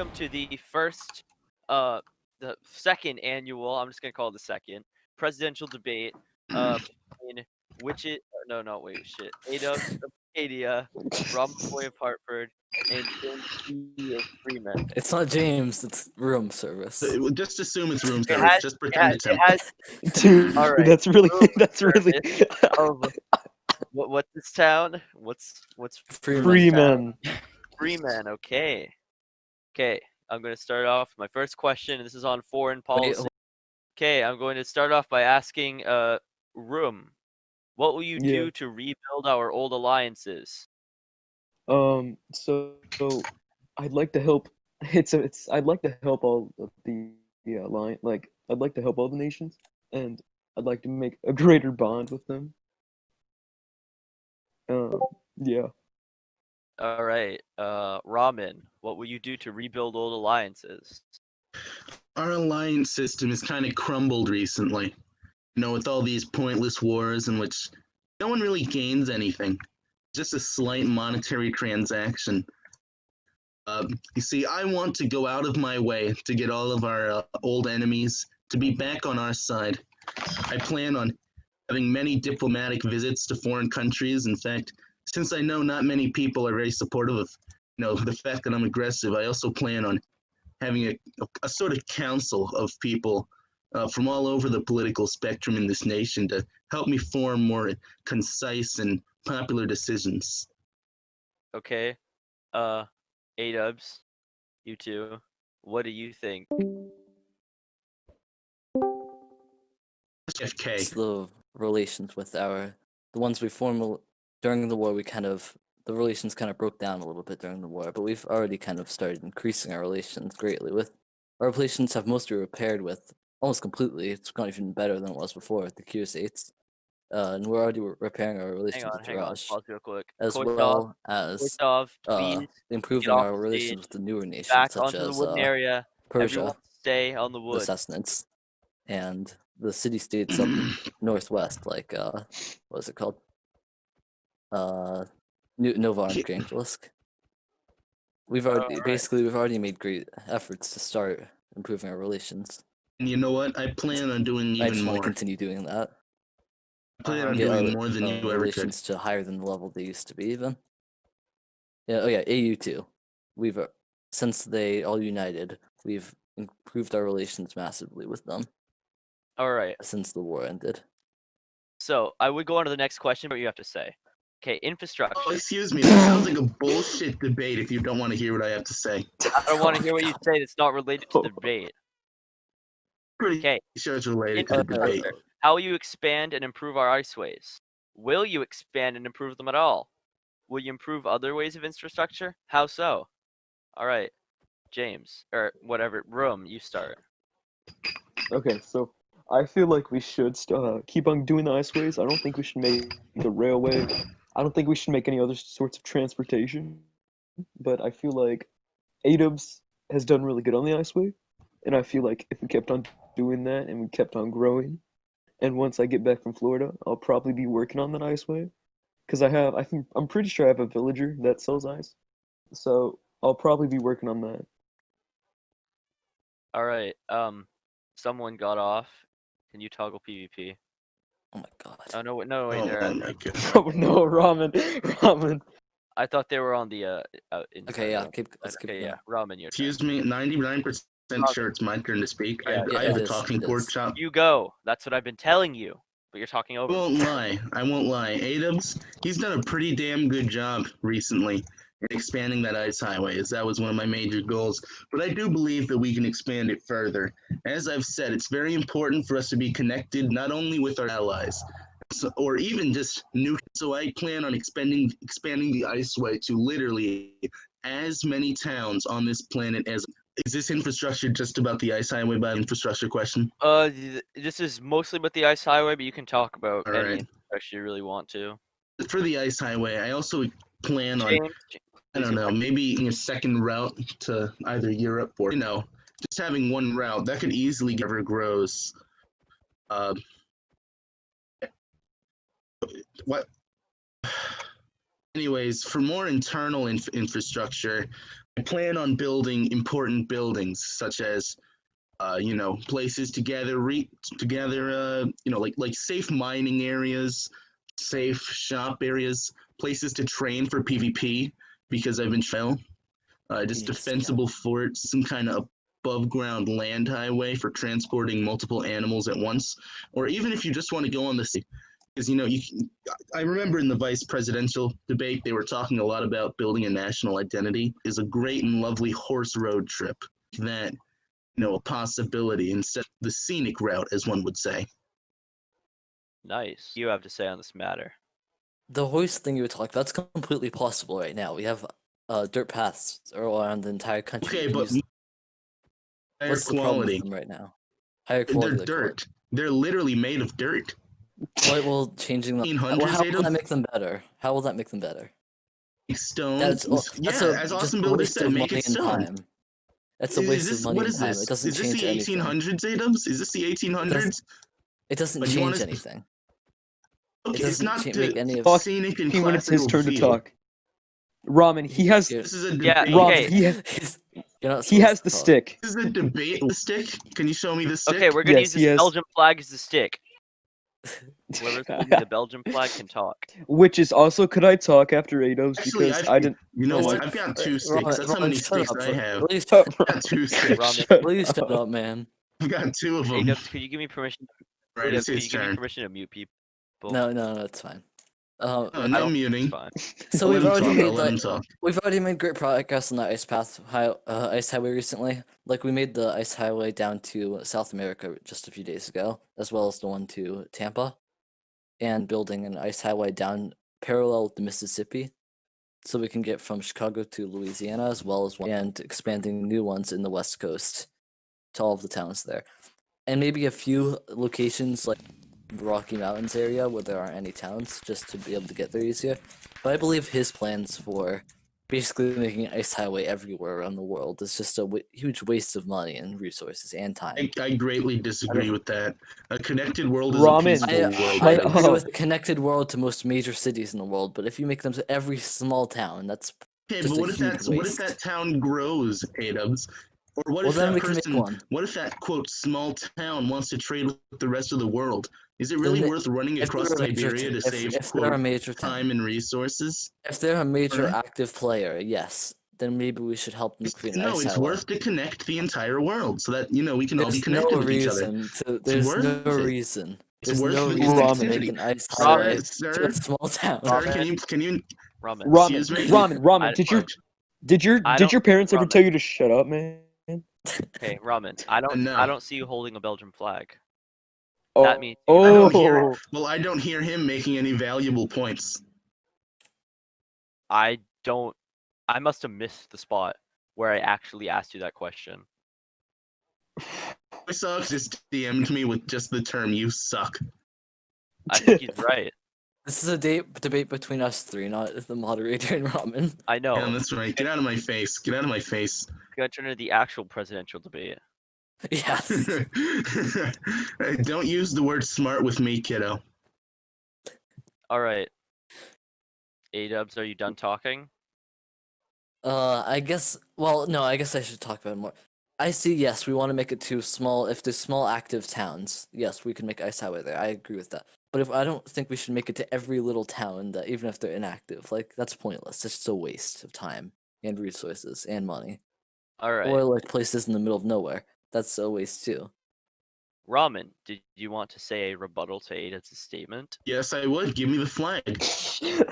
welcome to the second annual. I'm just gonna call it the second presidential debate. Between no, wait, shit. Adoubs of Acadia, Ramen Boy of Hartford, and James B. of Freeman. It's not James, it's room service. Just assume it's room It service. has, Just it pretend has, it's it him. has. Dude, All right. that's really Room that's really of what's this town? What's Freeman. Freeman. Freeman? Okay. I'm going to start off with my first question, and this is on foreign policy. Okay, I'm going to start off by asking Room, what will you do to rebuild our old alliances? So I'd like to help. I'd like to help all of the alliance. Like I'd like to help all the nations, and I'd like to make a greater bond with them. Yeah. All right, Ramen, what will you do to rebuild old alliances? Our alliance system has kind of crumbled recently. With all these pointless wars in which no one really gains anything. Just a slight monetary transaction. You see, I want to go out of my way to get all of our old enemies to be back on our side. I plan on having many diplomatic visits to foreign countries. In fact, since I know not many people are very supportive of, the fact that I'm aggressive, I also plan on having a sort of council of people from all over the political spectrum in this nation to help me form more concise and popular decisions. Okay, Adoubs, you two, what do you think? FK. It's the relations with the ones we formed during the war. The relations kind of broke down a little bit during the war, but we've already kind of started increasing our relations greatly. Our relations have mostly repaired with almost completely. It's gone even better than it was before with the Q-States. And we're already repairing our relations with Hang on, Raj, pause real quick. as well as please improving get off our the relations stage, with the newer nations back such onto the as wooden area. Everyone Persia, stay on the the wood. Sassanids, and the city-states up northwest, like what is it called? Nova Archangelisk. We've already made great efforts to start improving our relations. And you know what? I plan on doing I even just want more. to continue doing that. I plan on Get doing more than you ever could. relations to higher than the level they used to be, even. Yeah. Oh yeah, AU too. We've since they all united, we've improved our relations massively with them. All right. Since the war ended. So I would go on to the next question, but you have to say. Okay, infrastructure. Oh, excuse me. That sounds like a bullshit debate if you don't want to hear what I have to say. I don't want to hear what you say that's not related to the debate. Pretty sure it's related to the debate. How will you expand and improve our iceways? Will you expand and improve them at all? Will you improve other ways of infrastructure? How so? All right, James, or whatever, Room, you start. Okay, so I feel like we should keep on doing the iceways. I don't think we should make the railway. I don't think we should make any other sorts of transportation. But I feel like Adoubs has done really good on the iceway, and I feel like if we kept on doing that and we kept on growing, and once I get back from Florida, I'll probably be working on that iceway, because I'm pretty sure I have a villager that sells ice, so I'll probably be working on that. All right, someone got off. Can you toggle PvP? Oh my god. Oh no, wait, Oh they're my god. Oh no, ramen. I thought they were on the Okay, yeah, let's keep okay, going. yeah, Ramen, your turn. Excuse me, 99% sure it's my turn to speak. Yeah, I have a talking pork chop. You go. That's what I've been telling you, but you're talking over. I won't lie. Adoubs, he's done a pretty damn good job recently in expanding that ice highway, as that was one of my major goals. But I do believe that we can expand it further. As I've said, it's very important for us to be connected not only with our allies, or even just new. So I plan on expanding the iceway to literally as many towns on this planet as. Is this infrastructure just about the ice highway by infrastructure question? This is mostly about the ice highway, but you can talk about All any right. infrastructure you really want to. For the ice highway, I also plan on, I don't know, maybe a second route to either Europe or, just having one route. That could easily get ever grows. What? Anyways, for more internal infrastructure, I plan on building important buildings such as places to gather like safe mining areas, safe shop areas, places to train for PvP because I've been just defensible forts, some kind of above ground land highway for transporting multiple animals at once, or even if you just want to go on the sea. Because I remember in the vice presidential debate they were talking a lot about building a national identity. Is a great and lovely horse road trip that a possibility instead of the scenic route, as one would say. Nice. You have to say on this matter. The horse thing you were talking about, that's completely possible right now. We have dirt paths around the entire country. Okay, You can but use- higher what's the problem with quality. them right now? Higher quality. They're dirt. They're literally made of dirt. What will changing them? How will that make them better? How will that make them better? Stones. As Awesome just Builder said, make it stone. Time. That's a waste of money and time. It doesn't change anything. Is this the 1800s, Adoubs? Is this the 1800s? It doesn't change anything. Okay, it's not make any of scenic and when it's his turn feel. to talk. Ramen, he has. This is a debate. Yeah, Ramen, okay. he has the stick. This is a debate. The stick? Can you show me the stick? Okay, we're gonna use Yes, this Belgian flag as the stick. Whoever's holding the Belgian flag can talk. Which is also, could I talk after Adoubs? Actually, Because I didn't. You know Listen, what? I've got two sticks. That's how Ramen, many shut sticks up, I have. Please, I've got two sticks. Ramen, please shut up, man. I've got two of them. Adoubs, could you give me permission? Right, Adoubs, it's could his you give me turn. permission to mute people? No, it's fine. No, I no don't- muting. It's fine. So Let we've him already talk, made I'll let him talk. we've already made great progress on the ice highway recently. Like we made the ice highway down to South America just a few days ago, as well as the one to Tampa, and building an ice highway down parallel with the Mississippi, so we can get from Chicago to Louisiana, as well as and expanding new ones in the West Coast to all of the towns there, and maybe a few locations like the Rocky Mountains area where there aren't any towns, just to be able to get there easier. But I believe his plans for basically making an ice highway everywhere around the world is just a huge waste of money and resources and time. I greatly disagree with that. A connected world is Ramen, a peaceful world. I shut agree up. with the connected world to most major cities in the world, but if you make them to every small town, that's Okay, just but a what if huge what if waste. that town grows, Adoubs? Or what Well, if then that we can make person, one. what if that quote small town wants to trade with the rest of the world? Is it really Then worth running if across they're a major Siberia to if save they're a quote major town, time and resources? if they're a major Alright. active player, yes, then maybe we should help them create an No, ice it's highway. worth to connect the entire world so that we can all be There's connected no with each other. reason to. There's worth no it. reason. It's There's worth no the reason to connectivity. make an ice Sir, highway to sir, a small town. sir, Ramen. can you Ramen. Ramen, Excuse me? Ramen. I- Did I your don't- parents ever Ramen. tell you to shut up, man? Okay, Ramen. I No. don't see you holding a Belgian flag. Oh, That means I don't hear oh, it. Well, I don't hear him making any valuable points. I must have missed the spot where I actually asked you that question. Sucks just DM'd me with just the term "you suck." I think he's right. This is a debate between us three, not the moderator and Ramen. I know. Yeah, that's right. Get out of my face. Get out of my face. Gonna turn into the actual presidential debate. Yes. Don't use the word smart with me, kiddo. All right. Adoubs, are you done talking? I guess. Well, no. I guess I should talk about it more. I see. Yes, we want to make it to small. If there's small active towns, yes, we can make ice highway there. I agree with that. But if I don't think we should make it to every little town that, even if they're inactive, like that's pointless. It's just a waste of time and resources and money. All right. Or like places in the middle of nowhere. That's a waste too. Ramen, did you want to say a rebuttal to Adoubs' statement? Yes, I would. Give me the flag.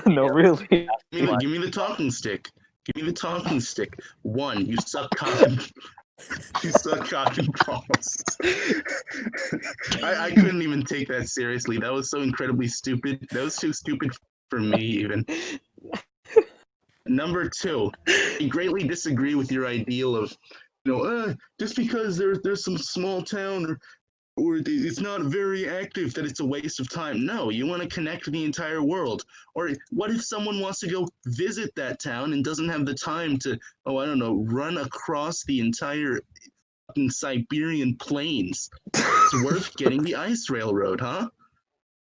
no, really. Give me the talking stick. Give me the talking stick. One, you suck cock and you suck cock and balls. I couldn't even take that seriously. That was so incredibly stupid. That was too stupid for me even. Number two, I greatly disagree with your ideal of, just because there's some small town or it's not very active that it's a waste of time. No, you want to connect the entire world. Or what if someone wants to go visit that town and doesn't have the time to, run across the entire fucking Siberian plains? It's worth getting the ice railroad, huh?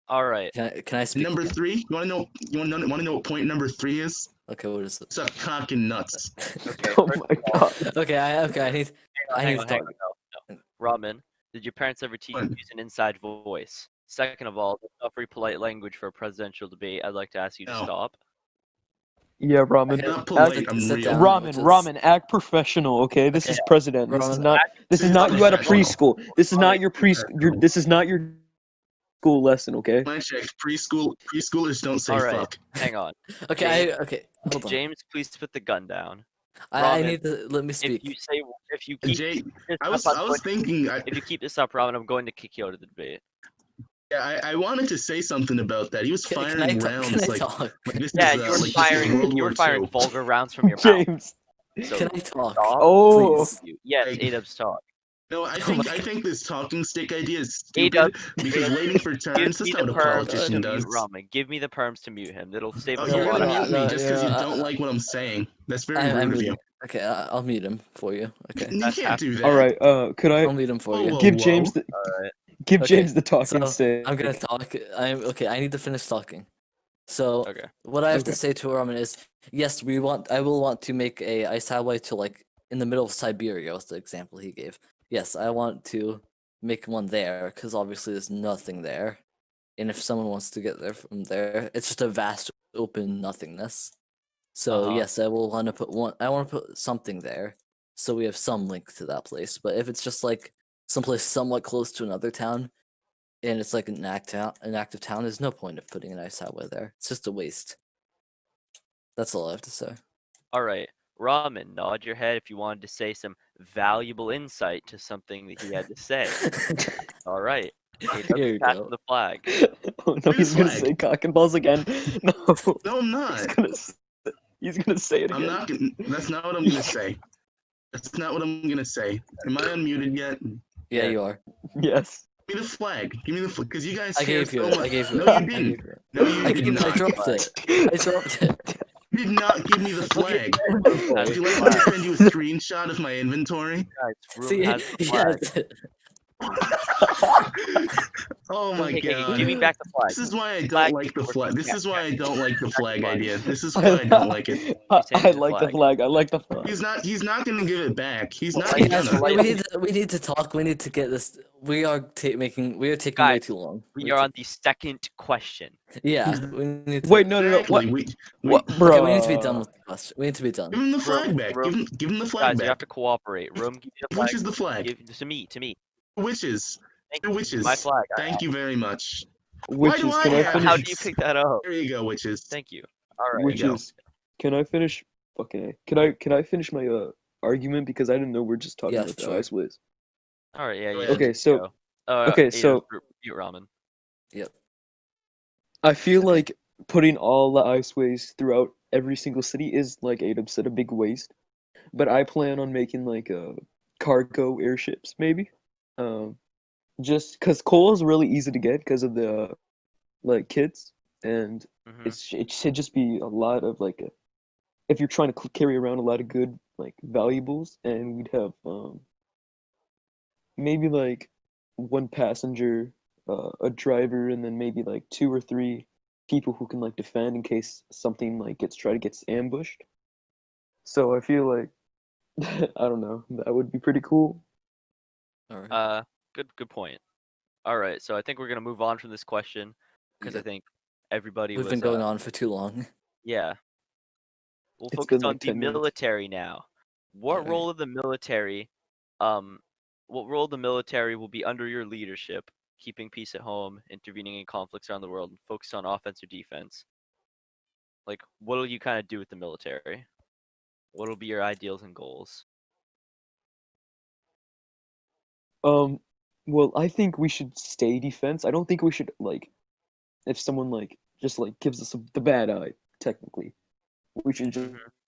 All right. Can I speak? Number again? 3. You want to know what point number 3 is? Okay, what is it? Suck cock and nuts. Okay. Oh first my of all, god. Okay, I need hang to on, hang talk. on. No. Ramen, did your parents ever teach you What? to use an inside voice? Second of all, that's not very polite language for a presidential debate. I'd like to ask you to No. stop. Yeah, Ramen. Okay, Not polite, Act, I'm sit real. down. Ramen, act professional, okay? This Okay. is president. This is Ramen, not. This is Act not you at a professional. preschool. This is not your Professional. This is not your school lesson, okay? My check. Preschoolers don't say All right. fuck. Hang on. Okay, James, hold on. James, please put the gun down. I Ramen, need to let me If speak. you say if you And keep Jay, this I up, was I'm going to- thinking. if you keep this up, Ramen, I'm going to kick you out of the debate. I wanted to say something about that. He was Can I firing talk? rounds Can I like talk? this Yeah, is you were like this is World you War were firing II. vulgar rounds from your mouth. James. So Can I talk? stop. Oh. Please. Yes, Like- Adoubs talk. No, I Oh my think this talking stick idea is Adoubs, stupid because waiting for give turns. me That's the not what a perms politician to mute does. Ramen. Give me the perms to mute him. That'll save Oh, us a you're lot gonna of. mute me just because you no, don't like what I'm saying. That's very I'm rude of you. muting. Okay, I'll mute him for you. Okay, You That's can't half- do that. All right. Could I I'll mute him for Whoa, you. whoa, give whoa. James the Alright. give Okay, James the talking So stick? I'm gonna talk. I need to finish talking. So Okay. what I have to Okay. say to Ramen is, yes, I will want to make a ice highway to like in the middle of Siberia. Was the example he gave. Yes, I want to make one there because obviously there's nothing there, and if someone wants to get there from there, it's just a vast open nothingness. So Uh-huh. yes, I will want to put one. I want to put something there, so we have some link to that place. But if it's just like someplace somewhat close to another town, and it's like an active town, there's no point of putting an ice highway there. It's just a waste. That's all I have to say. All right. Ramen, nod your head if you wanted to say some valuable insight to something that he had to say. All right. Here Adoubs, you pass go. the flag. Oh no, Where's he's the gonna flag? say cock and balls again. No, No, I'm not. he's gonna say it again. I'm not. That's not what I'm gonna say. That's not what I'm gonna say. Am I unmuted yet? Yeah, Yeah. you are. Yes. Give me the flag. Give me the flag. Because you guys I care gave you so it. much. I gave you No, it. you I didn't. gave you it. No, you I did gave. I not. dropped it. I dropped it. You did not give me the flag. Has Would you the like me to flag. send you a screenshot of my inventory? Guys, room See, has the he flag. has it. Oh my Okay, god. give me back the flag. This is why I Flag don't like the or flag. This is why I don't like the flag flag. idea. This is why I don't like it. I like the flag. I like the flag. He's not gonna give it back. He's not Like, Guys, gonna. we need to talk. We need to get this. We are taking way Guys, too long. We are on the second question. Yeah, we need to. Wait, no. Exactly. What? We What, Okay, bro? we need to be done with the question. We need to be done. give him the flag back. Room. Give him the flag Guys, you have back. to cooperate. Room, give me the flag. Which is the flag? Give to me. Witches. Thank The you. witches. My flag. Thank you very much. Witches, do can I I have finish? How do you pick that up? There you go, witches. Thank you. All right. Witch- you go. Witches, can I finish? Okay, can I finish my argument because I didn't know we're just talking Yeah, about the sure. ice ways. All right. Yeah. Go You ahead. Okay, just so- go. okay, Adoubs, so- mute ramen. I feel Okay. like putting all the iceways throughout every single city is, like Adam said, a big waste. But I plan on making like cargo airships, maybe. Just because coal is really easy to get because of the like kits, and Mhm. it should just be a lot of like if you're trying to carry around a lot of good like valuables, and we'd have maybe like one passenger, a driver, and then maybe like 2 or 3 people who can like defend in case something like gets ambushed. So I feel like I don't know, that would be pretty cool. All right. Good point. All right. So I think we're gonna move on from this question because I Yeah. think everybody We've was. been going on for too long. Yeah. We'll It's focus been on like the 10 minutes. military now. What Alright. role of the military, what role of the military will be under your leadership, keeping peace at home, intervening in conflicts around the world, and focus on offense or defense? Like, what will you kind of do with the military? What will be your ideals and goals? Well, I think we should stay defense. I don't think we should like if someone like just like gives us the bad eye, technically. We should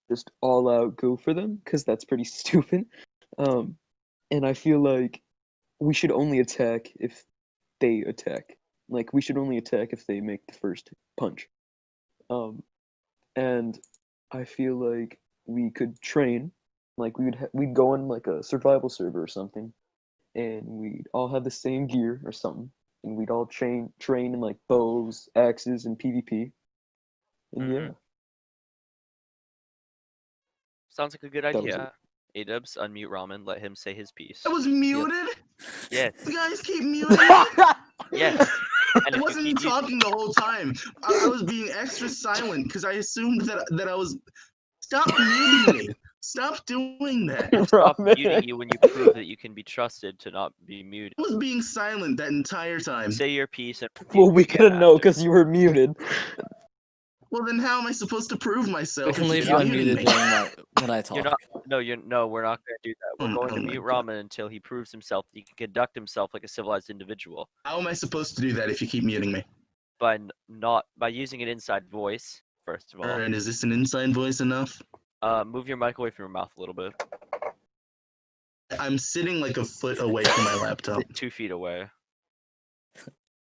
just all out go for them because that's pretty stupid. And I feel like we should only attack if they attack. Like we should only attack if they make the first punch. And I feel like we could train, like we'd go on like a survival server or something, and we'd all have the same gear or something, and we'd all train in like bows, axes, and PvP. And yeah, Sounds like a good was it. idea. Adoubs, unmute Ramen. Let him say his piece. I was muted. Yes. You guys keep muting me. Yes. And I if you wasn't keep talking the whole time. I was being extra silent because I assumed that I was. Stop muting me. Stop doing that. I stop Ramen. muting you when you prove that you can be trusted to not be muted. was being silent that entire time. Say your piece and Well, we again couldn't know after. because you were muted. Well, then how am I supposed to prove myself? We can if leave you're you muting unmuted me? when I talk. You're not. No, we're not going to do that. We're going to Oh my mute God. Ramen until he proves himself that he can conduct himself like a civilized individual How am I supposed to do that if you keep muting me? by using an inside voice. First of all, Alright, is this an inside voice enough? move your mic away from your mouth a little bit. I'm sitting like a foot away from my laptop. 2 feet away.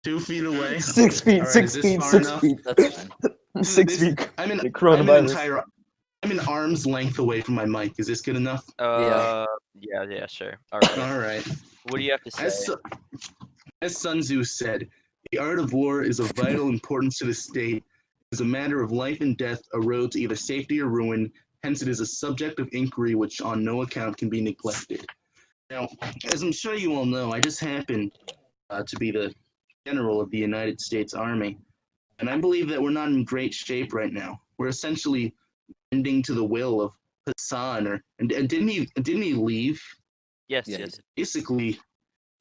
2 feet away. 6 feet, Alright, 6 is this feet, far 6 enough? feet, That's fine. 6 feet. I'm The coronavirus. I'm an arm's length away from my mic. Is this good enough? Yeah, sure. All right. Alright. What do you have to say? As Sun Tzu said, the art of war is of vital importance to the state. It is a matter of life and death, a road to either safety or ruin. Hence, it is a subject of inquiry which on no account can be neglected. Now, as I'm sure you all know, I just happen to be the general of the United States Army, and I believe that we're not in great shape right now. We're essentially bending to the will of Hassan, and didn't he leave? Yes, Yeah, yes. Basically,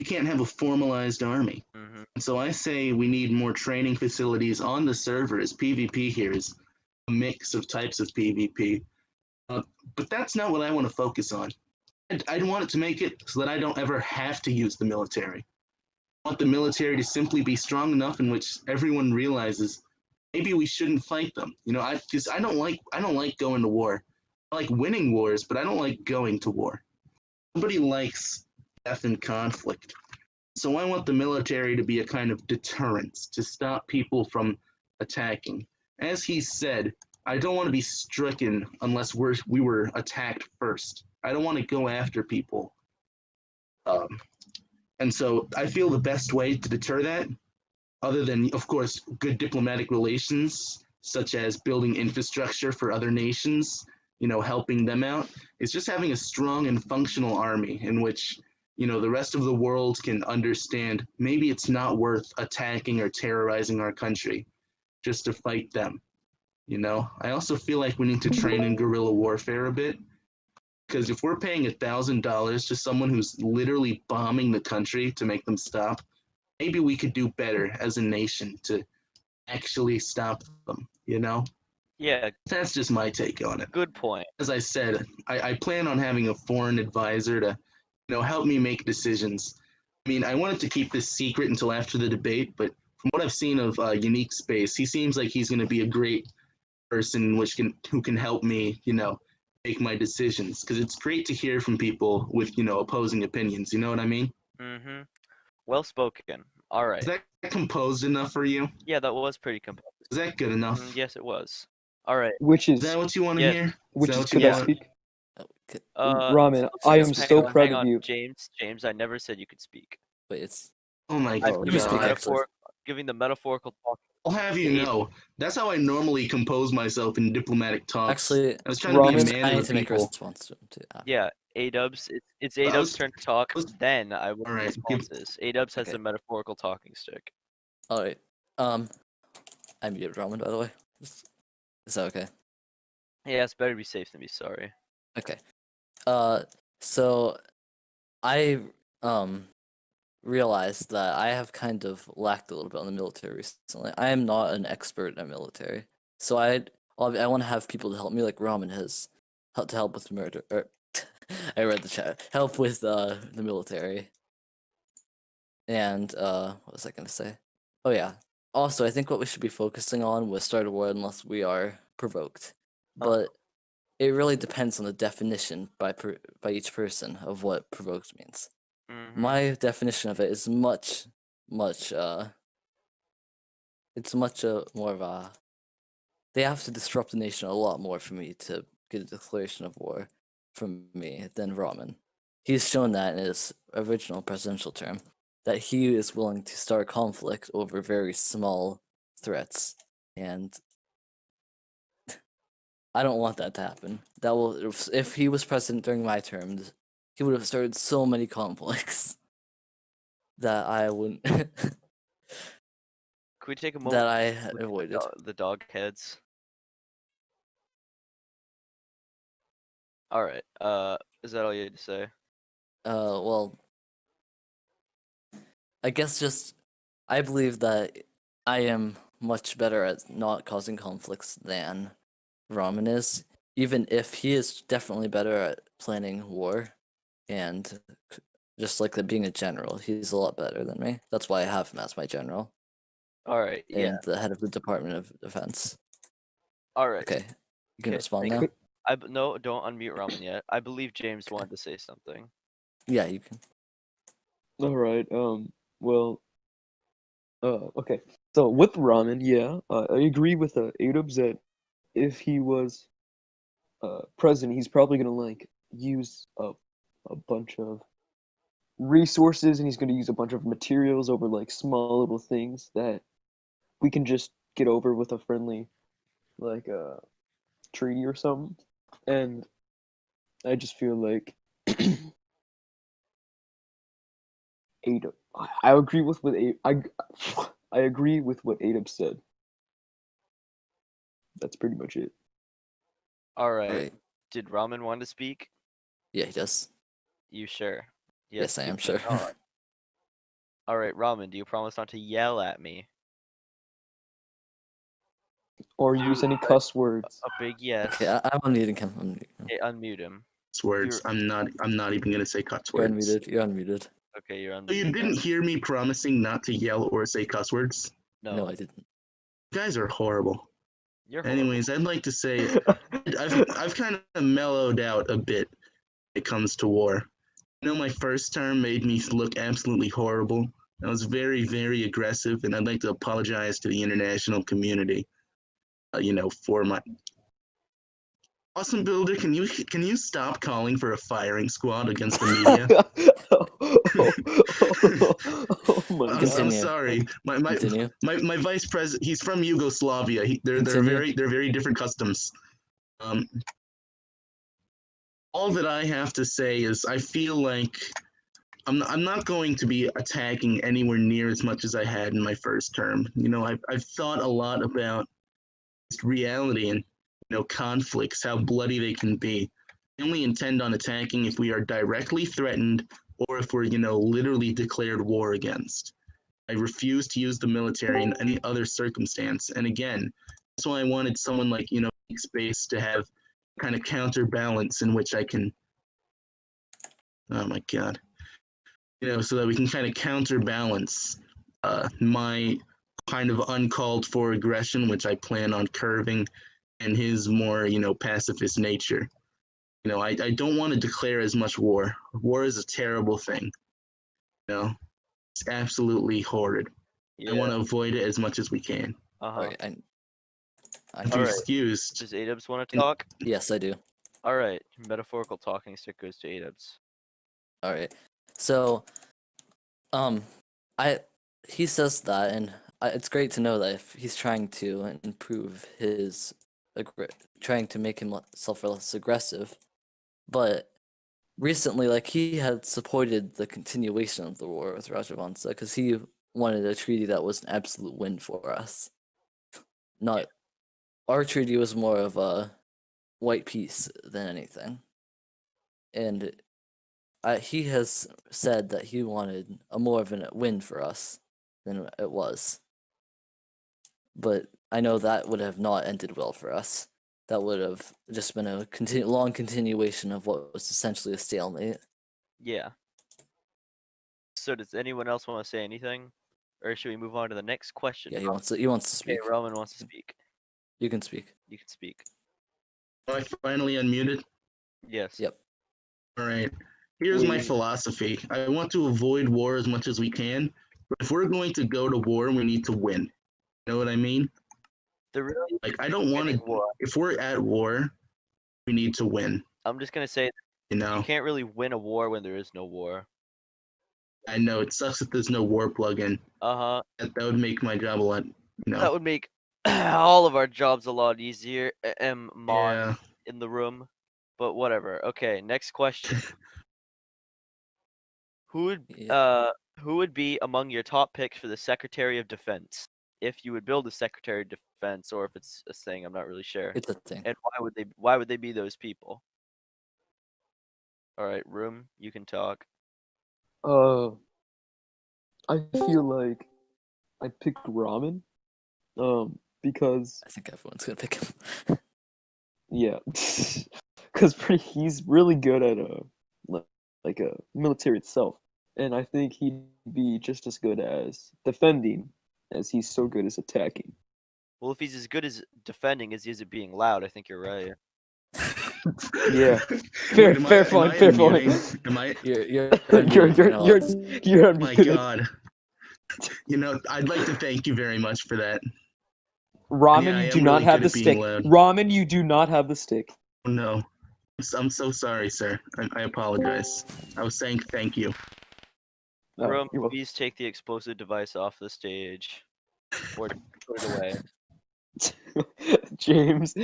you can't have a formalized army. Mm-hmm. And so I say we need more training facilities on the servers. PvP here is a mix of types of PvP. But that's not what I want to focus on. I'd want it to make it so that I don't ever have to use the military. I want the military to simply be strong enough in which everyone realizes maybe we shouldn't fight them. You know, because I don't like going to war. I like winning wars, but I don't like going to war. Nobody likes death and conflict. So I want the military to be a kind of deterrence to stop people from attacking. As he said, I don't want to be stricken unless we were attacked first. I don't want to go after people. And so I feel the best way to deter that, other than, of course, good diplomatic relations, such as building infrastructure for other nations, you know, helping them out, is just having a strong and functional army in which, you know, the rest of the world can understand maybe it's not worth attacking or terrorizing our country just to fight them. You know, I also feel like we need to train in guerrilla warfare a bit, because if we're paying $1,000 to someone who's literally bombing the country to make them stop, maybe we could do better as a nation to actually stop them, you know? Yeah, That's just my take on it. good point. As I said, I plan on having a foreign advisor to, you know, help me make decisions. I mean, I wanted to keep this secret until after the debate, but from what I've seen of Unique Space, he seems like he's going to be a great person who can help me, you know, make my decisions. Because it's great to hear from people with, you know, opposing opinions. You know what I mean? Mm-hmm. Well spoken. All right. Is that composed enough for you? Yeah, that was pretty composed. Is that good enough? Yes, it was. All right. Which Is is that what you want to Yes. hear? which that is what you could I want? speak? Okay. Ramen, so I just am hang so on, proud hang of on. you. James, I never said you could speak. Wait, it's Oh my I'm Oh, let me giving the speak God. actually. giving the metaphorical talk. I'll have you Eight. know, that's how I normally compose myself in diplomatic talks. Actually, I was trying to be a Ramen, man I of need the to make a people. response to him too. Yeah, Adoubs. It's I Adoubs' was- turn to talk. was- Then I will All give right, give- responses. Adoubs has Okay. the metaphorical talking stick. All right. I muted Ramen, by the way. Is that okay? Yeah, it's better to be safe than be sorry. Okay. So I realized that I have kind of lacked a little bit on the military recently. I am not an expert in military, so I want to have people to help me, like Ramen has, to help with murder. Or I read the chat. Help with the military. And what was I gonna say? Oh yeah. Also, I think what we should be focusing on was start a war unless we are provoked. But it really depends on the definition by each person of what provoked means. Mm-hmm. My definition of it is much it's much more of a, they have to disrupt the nation a lot more for me to get a declaration of war from me than Ramen. He's shown that in his original presidential term. that he is willing to start conflict over very small threats, and I don't want that to happen. That will, if he was president during my terms, he would have started so many conflicts that I wouldn't, Could we take a moment that I to had look at avoided. the dog heads? All right. Is that all you had to say? Well, I guess just I believe that I am much better at not causing conflicts than Ramen is, even if he is definitely better at planning war and just like being a general. He's a lot better than me. That's why I have him as my general All right. Yeah. and the head of the Department of Defense. All right. Okay, you can Okay, respond thank now. you. No, don't unmute Ramen yet. I believe James wanted to say something. Yeah, you can. All right. Well. Okay. So with Ramen, yeah, I agree with Adoubs that if he was president, he's probably gonna like use a bunch of resources and he's gonna use a bunch of materials over like small little things that we can just get over with a friendly like treaty or something. And I just feel like Adoub. I agree with what I agree with what Adoub said. That's pretty much it. All right. Right. Did Ramen want to speak? Yeah, he does. You sure? Yes, I am give it a sure. nod. All right, Ramen. Do you promise not to yell at me? Or use any cuss words. A big yes. Okay, I'm unmuting him. I'm muting him. Okay, unmute him. Words. I'm not even gonna say cuss You're words. unmuted. You're unmuted. Okay, you're So you unmuted. didn't hear me promising not to yell or say cuss words? No, I didn't. You guys are horrible. You're horrible. Anyways, I'd like to say I've kind of mellowed out a bit when it comes to war. I know my first term made me look absolutely horrible. I was very, very aggressive, and I'd like to apologize to the international community. For my awesome builder. Can you stop calling for a firing squad against the media? Oh my I'm Continue. sorry. Continue. My vice president. He's from Yugoslavia. They're Continue. very different customs. All that I have to say is I feel like I'm not going to be attacking anywhere near as much as I had in my first term. I've thought a lot about reality and conflicts, how bloody they can be. I only intend on attacking if we are directly threatened or if we're literally declared war against. I refuse to use the military in any other circumstance. And again, that's why I wanted someone like Space to have kind of counterbalance in which I can. Oh my god. So that we can kind of counterbalance my kind of uncalled for aggression, which I plan on curbing, and his more, pacifist nature. I don't want to declare as much war. War is a terrible thing. It's absolutely horrid. Yeah. I want to avoid it as much as we can. Okay, I If All you're right. excused. Does Adoubs want to talk? Yes, I do. All right. Metaphorical talking stick goes to Adoubs. All right. So, he says that, and it's great to know that if he's trying to improve his, trying to make himself less aggressive, but recently, like he had supported the continuation of the war with Rajavamsa because he wanted a treaty that was an absolute win for us. Not our treaty was more of a white peace than anything, and he has said that he wanted a more of a win for us than it was. But I know that would have not ended well for us. That would have just been a long continuation of what was essentially a stalemate. Yeah. So does anyone else want to say anything? Or should we move on to the next question? Yeah, he wants to speak. Okay, Roman wants to speak. You can speak. You can speak. Am I finally unmuted? Yes. Yep. All right. Here's my philosophy. I want to avoid war as much as we can, but if we're going to go to war, we need to win. You know what I mean? Like I don't want to. If we're at war, we need to win. I'm just gonna say You you can't really win a war when there is no war. I know it sucks that there's no war plugin. Uh-huh. That would make my job a lot, That would make all of our jobs a lot easier. Mod Yeah. in the room, but whatever. Okay, next question. Yeah. Who would be among your top picks for the Secretary of Defense? If you would build a Secretary of Defense, or if it's a thing, I'm not really sure. It's a thing. And why would they be those people? All right, room, you can talk. I feel like I'd pick Ramen. Because I think everyone's gonna pick him. yeah, because he's really good at like a military itself, and I think he'd be just as good as defending as he's so good as attacking. Well, if he's as good as defending as he is at being loud, I think you're right. Yeah. Fair point. Fair point. Am I? You're You're Oh my unmuted. god. I'd like to thank you very much for that. Ramen, Yeah, I you do am not really have good the at being stick. loud. Ramen, you do not have the stick. Oh, no. I'm so sorry, sir. I apologize. I was saying thank you. Room, You're welcome. please take the explosive device off the stage, or put it away. James.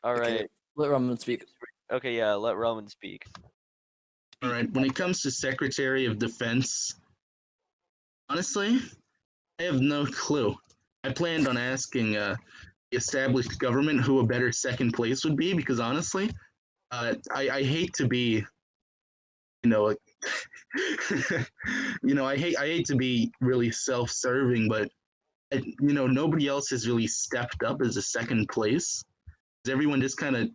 All right. Okay, let Ramen speak. Okay, yeah, let Roman speak. All right, when it comes to Secretary of Defense, honestly, I have no clue. I planned on asking the established government who a better second place would be, because honestly, I hate to be, I hate to be really self-serving, but nobody else has really stepped up as a second place. Everyone just kind of,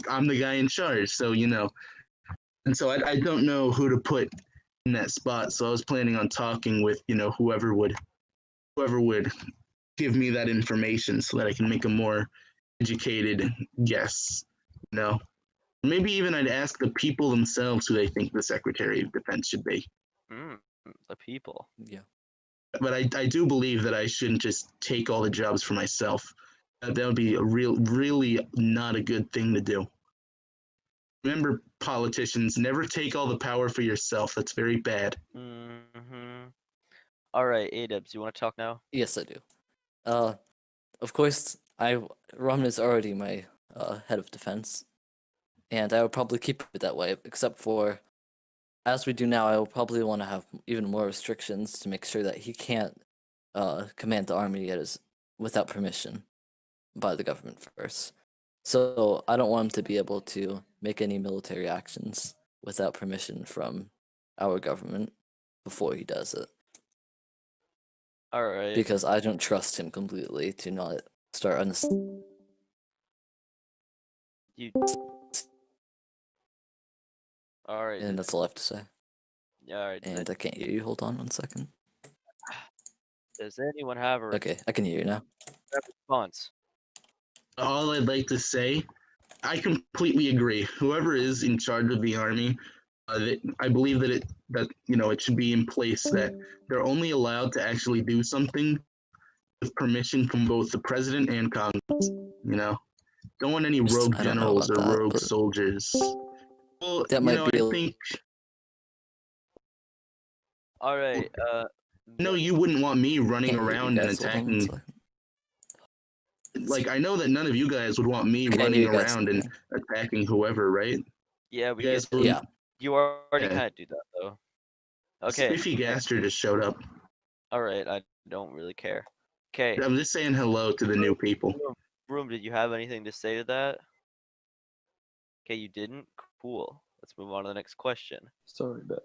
I'm the guy in charge, so and so I don't know who to put in that spot. So I was planning on talking with whoever would give me that information so that I can make a more educated guess. Maybe even I'd ask the people themselves who they think the Secretary of Defense should be. The people. Yeah. But I do believe that I shouldn't just take all the jobs for myself. That would be really not a good thing to do. Remember, politicians, never take all the power for yourself. That's very bad. All right, Adoubs, you want to talk now? Yes, I do. Of course, Ramen is already my head of defense, and I would probably keep it that way. Except for, as we do now, I will probably want to have even more restrictions to make sure that he can't command the army without permission by the government first. So I don't want him to be able to make any military actions without permission from our government before he does it. All right. Because I don't trust him completely to not start All right. And that's all I have to say. All right. And I can't hear you. Hold on 1 second. Does anyone have a Okay, I can hear you now. response? All I'd like to say, I completely agree. Whoever is in charge of the army, I believe that it should be in place that they're only allowed to actually do something with permission from both the president and Congress. Don't want any rogue generals or rogue soldiers. Well, that might be. I think. All right. No, you wouldn't want me running around and attacking. Like, I know that none of you guys would want me running around and attacking whoever, right? Yeah, we guys. Yeah. You already kind of do that though. Okay. Spiffy Gaster just showed up. All right, I don't really care. Okay. I'm just saying hello to the new people. Room, did you have anything to say to that? Okay, you didn't? Cool. Let's move on to the next question. Sorry, but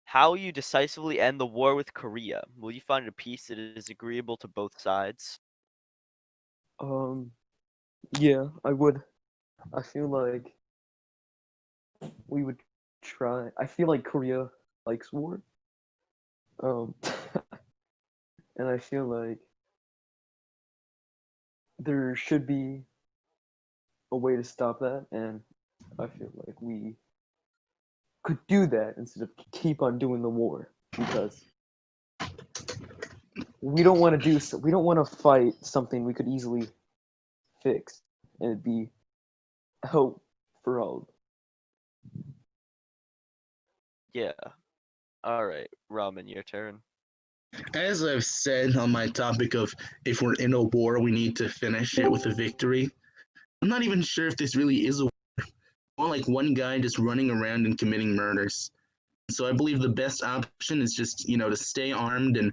how will you decisively end the war with Korea? Will you find a peace that is agreeable to both sides? Yeah, I would. I feel like we would try. I feel like Korea likes war. And I feel like there should be a way to stop that, and I feel like we could do that instead of keep on doing the war, because we don't want to fight something we could easily fix, and it'd be hope for all. Yeah. All right, Ramen, your turn. As I've said on my topic of if we're in a war, we need to finish it with a victory. I'm not even sure if this really is a war. More like one guy just running around and committing murders. So I believe the best option is just to stay armed, and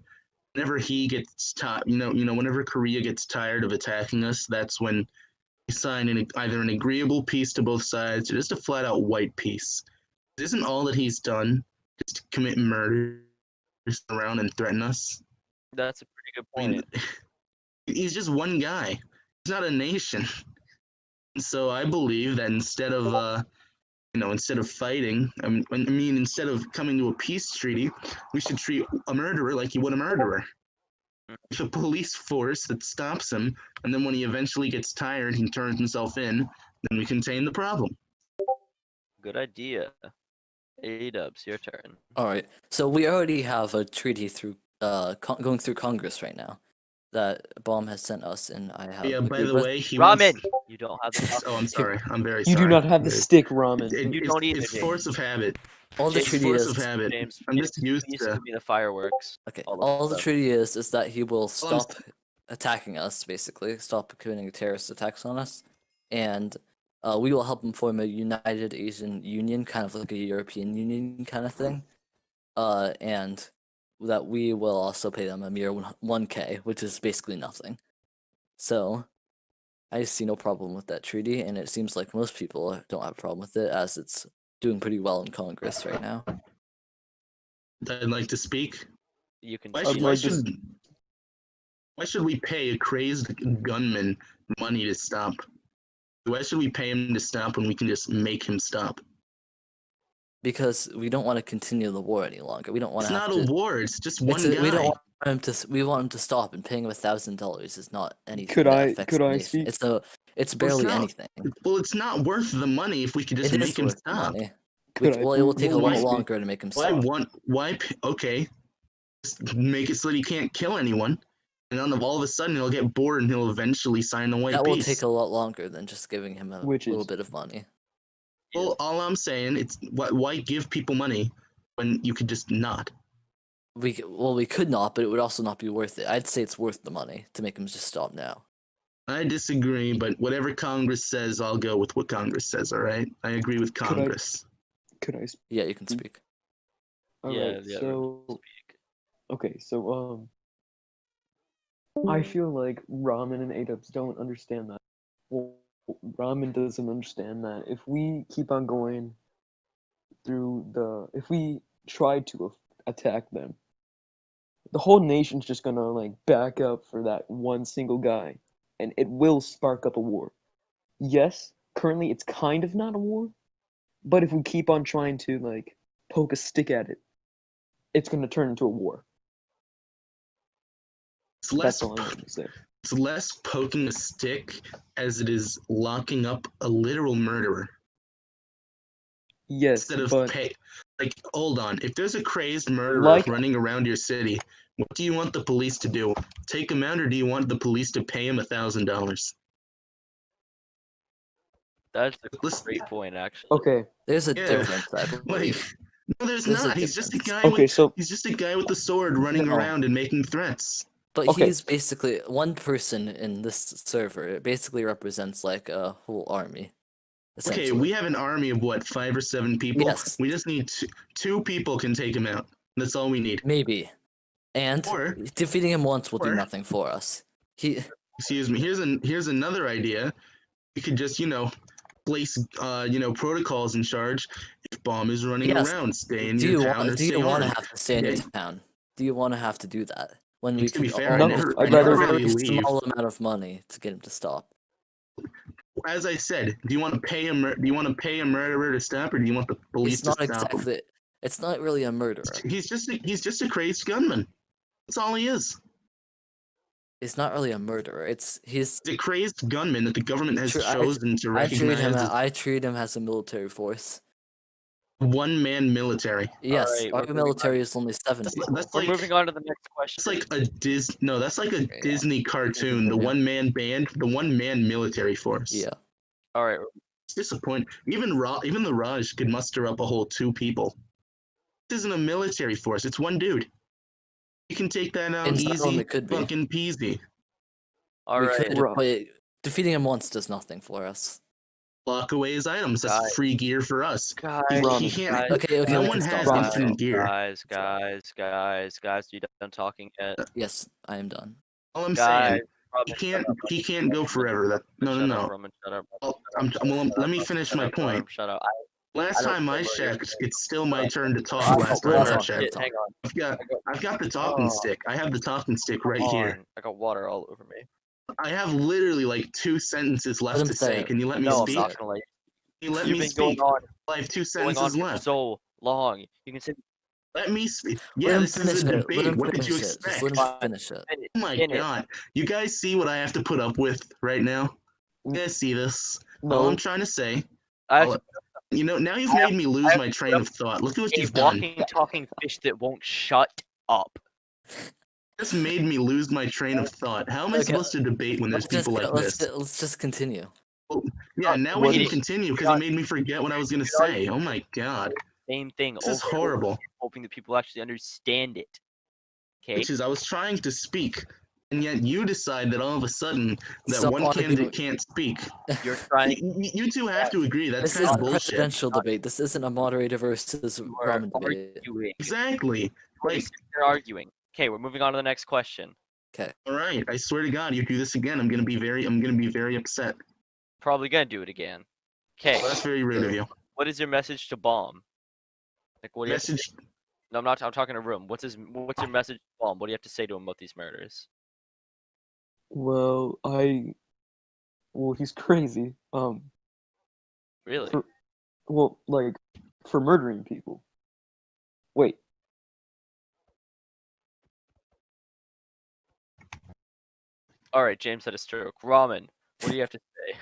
whenever he gets tired, whenever Korea gets tired of attacking us, that's when we sign either an agreeable peace to both sides or just a flat out white peace. Isn't all that he's done just to commit murders around and threaten us? That's a pretty good I mean, point. he's just one guy. He's not a nation. So I believe that instead of fighting, instead of coming to a peace treaty, we should treat a murderer like you would a murderer. With a police force that stops him, and then when he eventually gets tired, he turns himself in, then we contain the problem. Good idea. Adoubs, your turn. All right. So we already have a treaty through going through Congress right now that Bomb has sent us, and I have. Yeah, by agreed the with. way, he Ramen, wants... you don't have the. Oh, I'm sorry. I'm very You sorry. do not have the stick, Ramen. You don't either, It's James. force of habit. All the It's treaty force is. of habit. James, I'm just used please to... give me the fireworks. Okay. all the All the stuff. treaty is that he will I'm stop attacking us, basically, stop committing terrorist attacks on us, and we will help him form a United Asian Union, kind of like a European Union kind of thing, and that we will also pay them a mere 1K, which is basically nothing. So I see no problem with that treaty, and it seems like most people don't have a problem with it, as it's doing pretty well in Congress right now. I'd like to speak. You can. Why I'd should, like why, to- should, why should we pay a crazed gunman money to stop? Why should we pay him to stop when we can just make him stop? Because we don't want to continue the war any longer. We don't want It's to not have a to. war. It's just one We don't guy. want him to. We want him to stop, and paying him $1,000 is not anything Could that I- affects could the I nation. speak? It's barely not- anything. Well, it's not worth the money if we could just It make is him worth the stop. money. Could I Well, it will take a Well, lot why- longer to make him Why stop. okay, just make it so that he can't kill anyone, and then all of a sudden he'll get bored and he'll eventually sign a white That will peace. take a lot longer than just giving him a Which little is- bit of money. Well, all I'm saying, it's why give people money when you could just not? We could not, but it would also not be worth it. I'd say it's worth the money to make him just stop now. I disagree, but whatever Congress says, I'll go with what Congress says. All right, I agree with Could I- Congress. Could I speak? Yeah, you can speak. Alright, Yeah, so speak. okay, so I feel like Ramen and Adoubs don't understand that. Well, Ramen doesn't understand that if we keep on going if we try to attack them, the whole nation's just gonna like back up for that one single guy, and it will spark up a war. Yes, currently it's kind of not a war, but if we keep on trying to like poke a stick at it, it's gonna turn into a war. It's less, That's all I have to say. it's less poking a stick as it is locking up a literal murderer. Yes, Instead of but like, hold on. If there's a crazed murderer Like- running around your city, what do you want the police to do? Take him out, or do you want the police to pay him $1,000? That's a Listen- great point, actually. okay, There's a Yeah. difference, I Like, believe. no, there's There's a not. He's just a difference. guy. okay, so He's just a guy with a sword running No. around and making threats. But Okay. he's basically one person in this server. It basically represents like a whole army. Okay, Essentially. we have an army of what, 5 or 7 people? Yes. We just need two people can take him out. That's all we need. Maybe. And Or- defeating him once will do or- nothing for us. He Excuse me. Here's another idea. We could just, place protocols in charge. If Bomb is running Yes. around, stay in do your you town or want do stay you want to armed. have to stay in your Okay. town? Do you want to have to do that when we To be could fair, No, I never, I'd I never rather- really very leave. small amount of money to get him to stop? As I said, do you want to pay a murderer to stop, or do you want the police It's not to stop him? exactly. It's not really a murderer. He's just a crazed gunman. That's all he is. It's not really a murderer. He's He's a crazed gunman that the government has True, chosen to I treat him. recognize as I treat him as a military force. one-man military. Yes, Alright, we're our moving military on. is only 7 That's, people. that's We're like moving on to the next question. that's like a that's like a Yeah. Disney cartoon. The Yeah. one-man band, the one-man military force. Yeah. All right, It's disappointing. Even the Raj could muster up a whole 2 people. This isn't a military force. It's one dude. You can take that out In easy, Xylum, it could be. fucking peasy. All We right. could, Right. but defeating him once does nothing for us. Lock away his items. That's Guys. free gear for us. Guys, He Ramen. can't. guys, Okay, No we one can has stop. infinite gear. guys, you done talking yet? Yes, I am done. All I'm Guys, saying, Roman, shut up. he can't go forever. That no. Shut up, Roman, shut up. Let me finish my point. Shut up. Last I don't time I care what you're checked, it's still my turn to talk. Shut Last up, time shut I up, checked, shut up. Hang on. I've got the talking stick. I have the talking stick right here. I got water all over me. I have literally like 2 sentences left him to say. say. Can you let me No, I'm speak? not gonna let you. Can you let You've me been going speak? on, I have 2 going on sentences for left. so long. You can say Let me speak. Let Yeah, him this finish is a it. Let debate. him What did you finish it. Just expect? let him Fine. finish it. finish. Oh my finish. god. You guys see what I have to put up with right now? You guys see this? All No. I'm trying to say, I have I'll- to now you've I have- made me I lose have my to train put of thought. Look at what a you've done. walking, talking fish that won't shut up. Just made me lose my train of thought. How am I Okay, supposed to debate when there's people like this? Let's just continue. Yeah, now we What can is- continue because he made me forget what I was gonna say. Oh my god, Same thing. this is over and over, horrible. hoping that people actually understand it. Okay. Which is, I was trying to speak, and yet you decide that all of a sudden that Stop one arguing. candidate can't speak. You're trying. You two have to agree. That's This kind isn't of a bullshit. presidential debate. This isn't a moderator versus You are ramen debate. arguing. Exactly. Like, You're arguing. Okay, we're moving on to the next question. Okay. all right. I swear to God, you do this again, I'm gonna be very upset. Probably gonna do it again. Okay. Well, that's very rude of you. What is your message to Bomb? Like, what do you have to Message. say? No, I'm not. I'm talking to Room. What's your message to Bomb? What do you have to say to him about these murders? Well, he's crazy. Really? Like, for murdering people. Wait. All right, James had a stroke. Ramen, what do you have to say?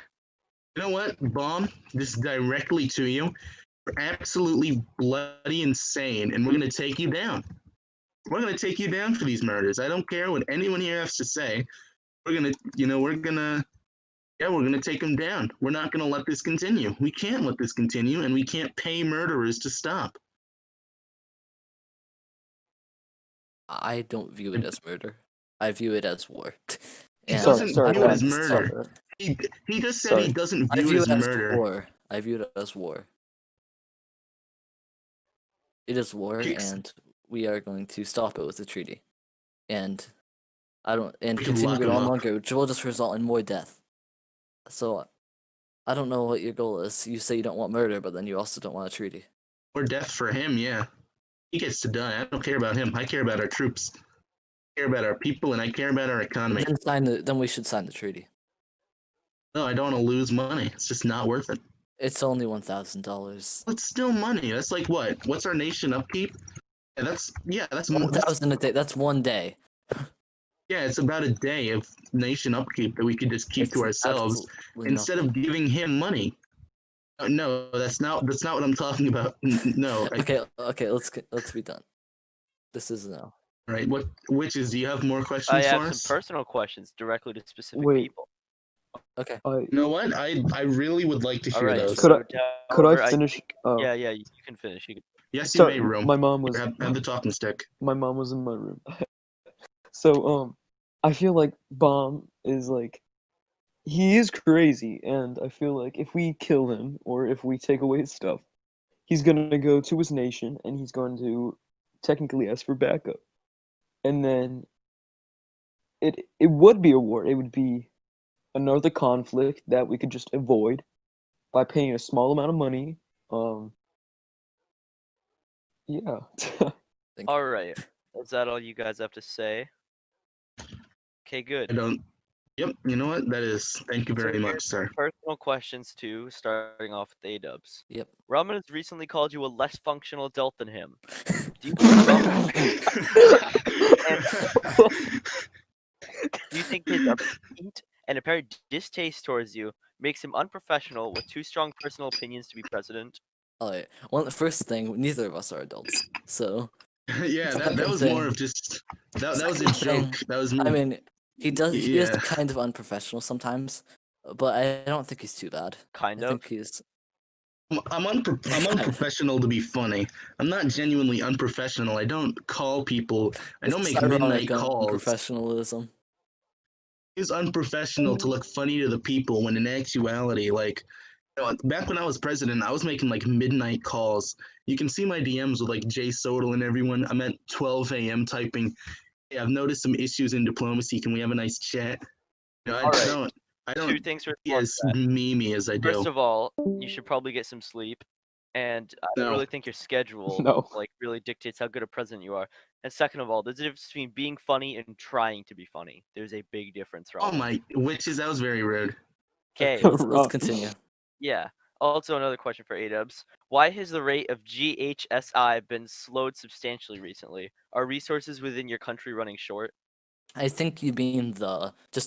You know what, Bomb? This is directly to you. You're absolutely bloody insane, and we're gonna take you down. We're gonna take you down for these murders. I don't care what anyone here has to say. We're gonna take them down. We're not gonna let this continue. We can't let this continue, and we can't pay murderers to stop. I don't view it as murder. I view it as war. He And doesn't sorry, view it as Ryan, murder. sorry. He just said Sorry. he doesn't I view it view as it as murder. war. I view it as war. It is war, Yes. and we are going to stop it with a treaty. And We can continue lock it him on up. longer, which will just result in more death. So, I don't know what your goal is. You say you don't want murder, but then you also don't want a treaty. Or death for him, yeah. He gets to die. I don't care about him. I care about our troops. I care about our people, and I care about our economy. Then we should sign the treaty. No, I don't want to lose money. It's just not worth it. It's only $1,000. It's still money. That's like what? What's our nation upkeep? That's 1,000 a day. That's 1 day. yeah. It's about a day of nation upkeep that we could just keep to It's ourselves absolutely instead nothing. of giving him money. No, that's not what I'm talking about. No. Okay. Let's be done. This is no. Right. What? Witches? Do you have more questions I have for some us? personal questions directly to specific Wait. people. Okay. You know what? I really would like to All hear right. those. Could I- Could however, I finish? Yeah, you can finish. You can. Yes, you Sorry, may, Room. my mom was Have the talking stick. my mom was in my room. So I feel like Bomb is like he is crazy, and I feel like if we kill him or if we take away his stuff, he's gonna go to his nation and he's going to technically ask for backup, and then it would be a war. It would be another conflict that we could just avoid by paying a small amount of money. Yeah. All right. Is that all you guys have to say? Okay, I good. don't. Yep. You know what? That is. Thank you very So much, sir. Personal questions too, starting off with Adoubs. Yep. Ramen has recently called you a less functional adult than him. Do you think his upbeat and apparent distaste towards you makes him unprofessional with too strong personal opinions to be president? Alright. Well, the first thing, neither of us are adults, so Yeah, that was more of just that was a Second thing, joke. That was I mean, he is Yeah. kind of unprofessional sometimes, but I don't think he's too bad. Kind I of. think he's. I'm unprofessional to be funny. I'm not genuinely unprofessional. I don't call people. I don't It's make midnight ironic calls. unprofessionalism. It's unprofessional to look funny to the people when in actuality, like, back when I was president, I was making like midnight calls. You can see my DMs with like Jay Sodal and everyone. I'm at 12 a.m. typing, "Hey, I've noticed some issues in diplomacy. Can we have a nice chat?" I All right. don't. I Two don't things to be respond as to that. memey as I do. First of all, you should probably get some sleep. And I don't No. really think your schedule No. like really dictates how good a president you are. And second of all, there's a difference between being funny and trying to be funny. There's a big difference, Oh Ramen. my witches, that was very rude. Okay. Let's Rob. continue. Yeah. Also, another question for Adoubs. Why has the rate of GHSI been slowed substantially recently? Are resources within your country running short? I think you mean not the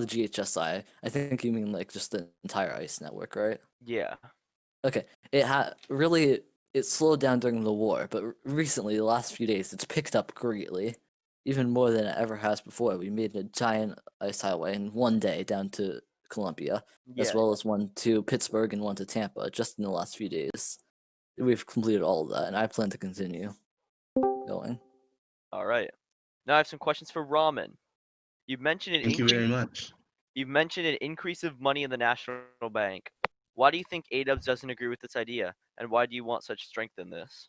GHSI. I think you mean like just the entire ICE network, right? Yeah. Okay. It slowed down during the war, but recently, the last few days, it's picked up greatly, even more than it ever has before. We made a giant ice highway in one day down to Columbia, as Yeah. well as one to Pittsburgh and one to Tampa, just in the last few days. We've completed all of that, and I plan to continue going. All right. Now I have some questions for Ramen. You mentioned an Thank you very much. You've mentioned an increase of money in the national bank. Why do you think Adoubs doesn't agree with this idea, and why do you want such strength in this?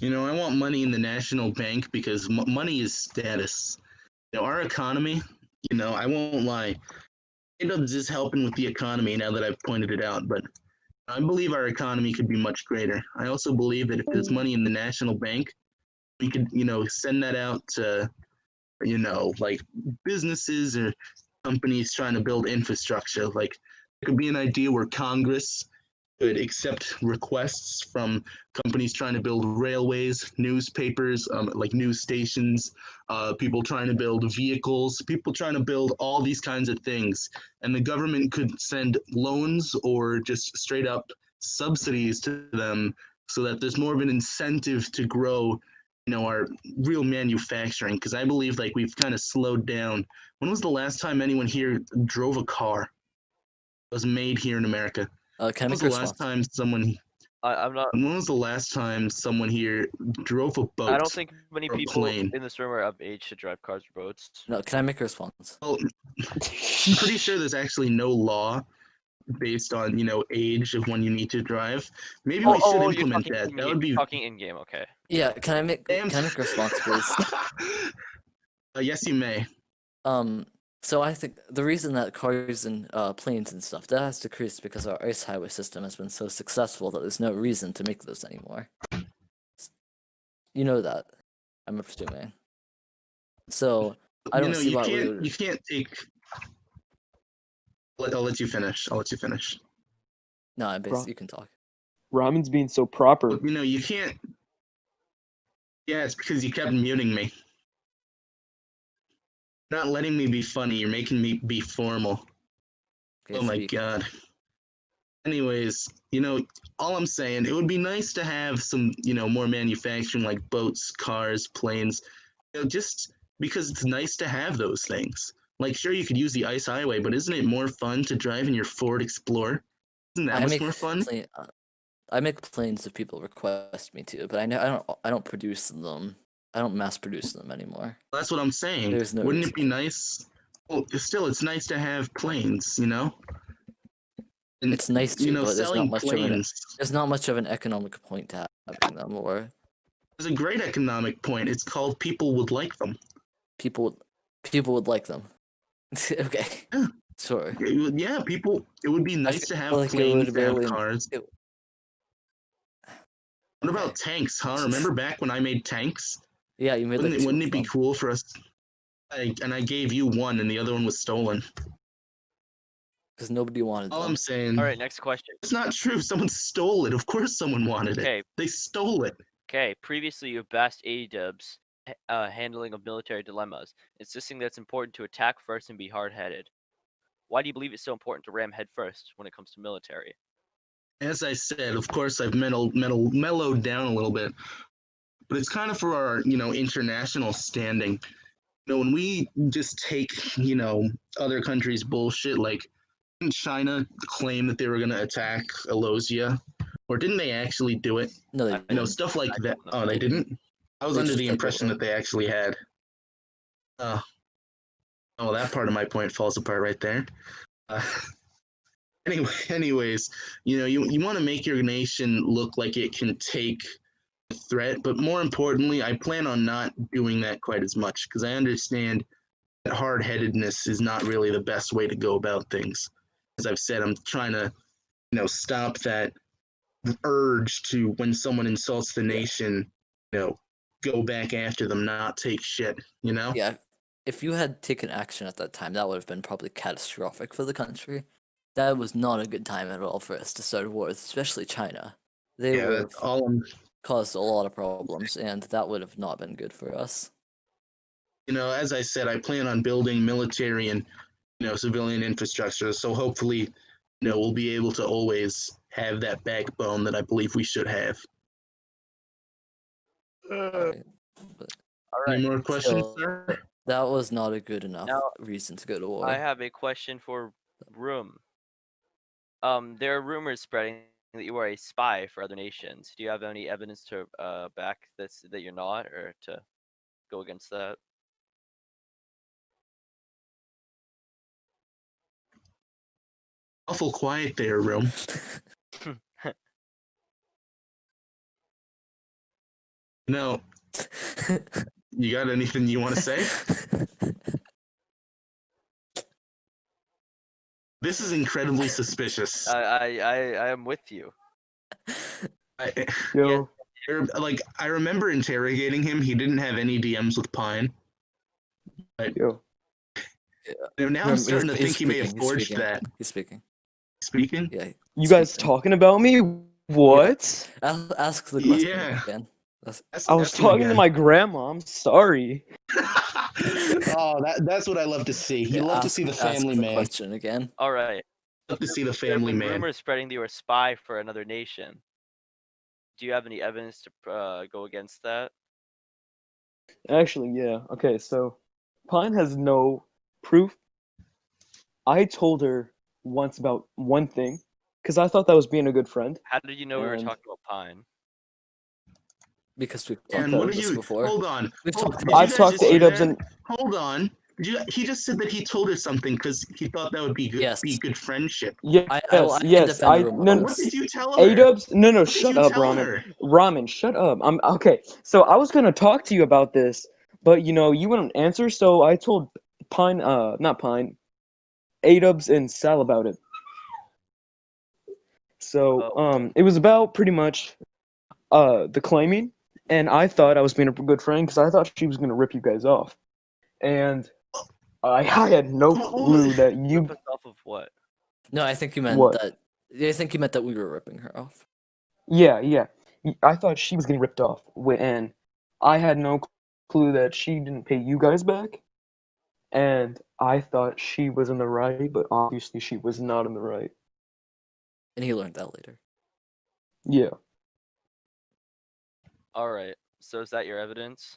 I want money in the national bank because money is status. Our economy, I won't lie, Adoubs is helping with the economy now that I've pointed it out, but I believe our economy could be much greater. I also believe that if there's money in the national bank, we could, send that out to, like businesses or companies trying to build infrastructure. Like, it could be an idea where Congress could accept requests from companies trying to build railways, newspapers, like news stations, people trying to build vehicles, people trying to build all these kinds of things. And the government could send loans or just straight up subsidies to them so that there's more of an incentive to grow our real manufacturing, because I believe like we've kind of slowed down. When was the last time anyone here drove a car that was made here in America? Can I When was make a the last response? time someone? I'm not. When was the last time someone here drove a boat? I don't think many or a people plane? in this room are of age to drive cars or boats. No, can I make a response? Well, I'm pretty sure there's actually no law based on age of when you need to drive. Maybe we should you're implement talking that. in That game. would be. You're talking in game. Okay. Yeah, can I make Damn. a response, please? Yes, you may. So I think the reason that cars and planes and stuff that has decreased because our ice highway system has been so successful that there's no reason to make those anymore. You know that, I'm assuming. So I don't see you why we can't. would. You can't take. I'll let you finish. I'll let you finish. No, you can talk. Ramen's being so proper. You can't. Yeah, it's because you kept muting me. Not letting me be funny. You're making me be formal. Okay, Oh my speak. god. Anyways, all I'm saying, it would be nice to have some, more manufacturing like boats, cars, planes, just because it's nice to have those things. Like, sure, you could use the ice highway, but isn't it more fun to drive in your Ford Explorer? Isn't that much more fun? I make planes if people request me to, but I don't produce them. I don't mass produce them anymore. That's what I'm saying. There's no Wouldn't reason. it be nice? Well, still, it's nice to have planes, And, It's nice to, but selling planes. there's not much of an economic point to having them, or There's a great economic point. It's called people would like them. people would like them. Okay. Yeah. Sure. Yeah, it would be nice to have like planes, to have cars. What Okay. about tanks, huh? Remember back when I made tanks? Yeah, you made Wouldn't like it be cool for us? And I gave you one, and the other one was stolen. because nobody wanted All them. I'm saying. All right. Next question. It's not true. Someone stole it. Of course, someone wanted Okay. it. They stole it. Okay. Previously, you bashed Adoubs handling of military dilemmas, insisting that it's important to attack first and be hard-headed. Why do you believe it's so important to ram head first when it comes to military? As I said, of course, I've mellowed down a little bit, but it's kind of for our, international standing. When we just take, other countries' bullshit, like didn't China claim that they were going to attack Alosia? Or didn't they actually do it? No, they I- You know, didn't. stuff like I that. don't know. Oh, they didn't? I was They under just the said they impression were. that they actually had. Oh, oh, that part of my point falls apart right there. Uh, anyways, you know, you want to make your nation look like it can take a threat, but more importantly, I plan on not doing that quite as much because I understand that hard-headedness is not really the best way to go about things. As I've said, I'm trying to, you know, stop that urge to when someone insults the nation, you know, go back after them, not take shit, you know? Yeah, if you had taken action at that time, that would have been probably catastrophic for the country. That was not a good time at all for us to start a war, especially China. They Yeah, would that's have all I'm, caused a lot of problems, and that would have not been good for us. you know, as I said, I plan on building military and, you know, civilian infrastructure. So hopefully, you know, we'll be able to always have that backbone that I believe we should have. Alright. But All Any right. more questions, still, sir? that was not a good enough Now, reason to go to I war. have a question for Room. There are rumors spreading that you are a spy for other nations. Do you have any evidence to back this that you're not, or to go against that? Awful quiet there, room. No, you got anything you want to say? This is incredibly suspicious. I am with you. I, Yo, like, I remember interrogating him. He didn't have any DMs with Pine. yo. Now I'm starting to think he may have forged that. He's speaking. Speaking? Yeah. You guys speaking. talking about me? What? Ask the question Yeah. again. I was Ask him talking to again. my grandma. I'm sorry. Oh, that's what I love to see. You love to see the family ask the man. question again. All right. Love to see the There have family been man. rumors spreading that you are a spy for another nation. Do you have any evidence to go against that? Actually, yeah. Okay, so Pine has no proof. I told her once about one thing because I thought that was being a good friend. How did you know we were And- talking about Pine? Because we've talked And Okay. what about are this you? before. Hold on. We've Hold, talked did about you I've guys talked just to say Adoubs that? and Hold on. He just said that he told her something because he thought that would be good. Yes. Be good friendship. yes, I can yes. defend Room What, on what this. did you tell her? Adoubs, no, What did shut you up, tell Ramen. her? Ramen, shut up. I'm okay. So I was gonna talk to you about this, but you know you wouldn't answer. So I told Pine, not Pine, Adoubs and Sal about it. So it was about pretty much the claiming, and I thought I was being a good friend because I thought she was gonna rip you guys off, and I had no clue that you Rip us off of what? No, I think you meant What? that. I think you meant that we were ripping her off. Yeah. I thought she was getting ripped off, and I had no clue that she didn't pay you guys back, and I thought she was in the right, but obviously she was not in the right. And he learned that later. Yeah, All right. So is that your evidence?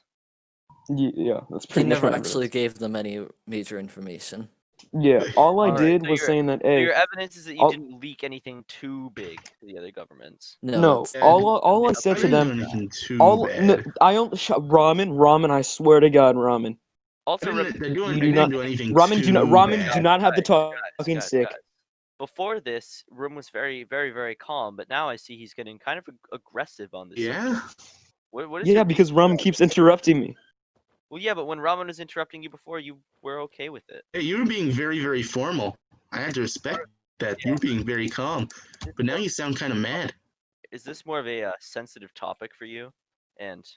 yeah, that's He pretty much never my actually evidence. gave them any major information. Yeah, all I Alright, did so was you're- saying that, So hey, your evidence is that you I'll- didn't leak anything too big to the other governments. no, it's- all I I said I to didn't do them, anything too all bad. I don't ramen. I swear to God, ramen. Also, I didn't You do not- anything Ramen, too ramen, bad. do not have the talking guys, sick. guys. Before this, Room was very, very, very calm, but now I see he's getting kind of aggressive on this Yeah? subject. What is Yeah, your because ramen keeps interrupting me. Well, yeah, but when Ramen was interrupting you before, you were okay with it. Hey, you were being very, very formal. I had to respect that. You were being very calm. But now you sound kind of mad. Is this more of a sensitive topic for you? And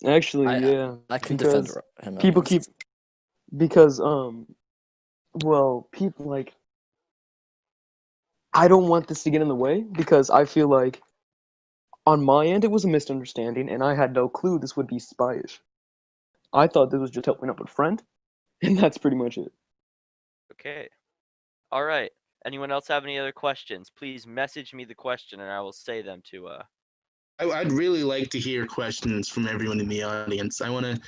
Actually, I- yeah, I can defend because him. on people this. keep because well, people like I don't want this to get in the way because I feel like on my end it was a misunderstanding and I had no clue this would be spyish. I thought this was just helping out a friend, and that's pretty much it. okay, all right. Anyone else have any other questions? Please message me the question, and I will say them to I'd really like to hear questions from everyone in the audience. I really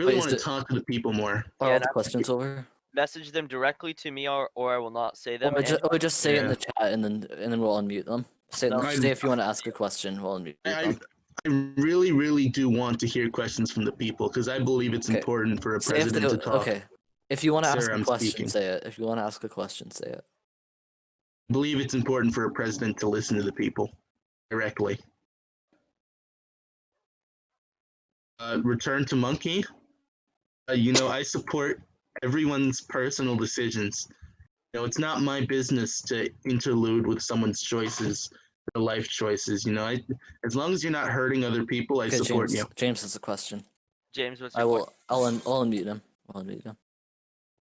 Wait, want to talk to the people more. Are Yeah, all and the questions over? message them directly to me, or I will not say them. Or just say it in Yeah. the chat, and then we'll unmute them. Say No. say if you want to ask a question, we'll unmute them. I really, really do want to hear questions from the people because I believe it's Okay. important for a Say if president to talk. okay. If you want to ask Sir, a I'm question, speaking. say it. If you want to ask a question, say it. I believe it's important for a president to listen to the people directly. Return to monkey. I support everyone's personal decisions. It's not my business to interlude with someone's choices, their life choices. As long as you're not hurting other people, I Okay, support James. you. James has a question. James, what's I your will. question? I'll unmute him. I'll unmute him.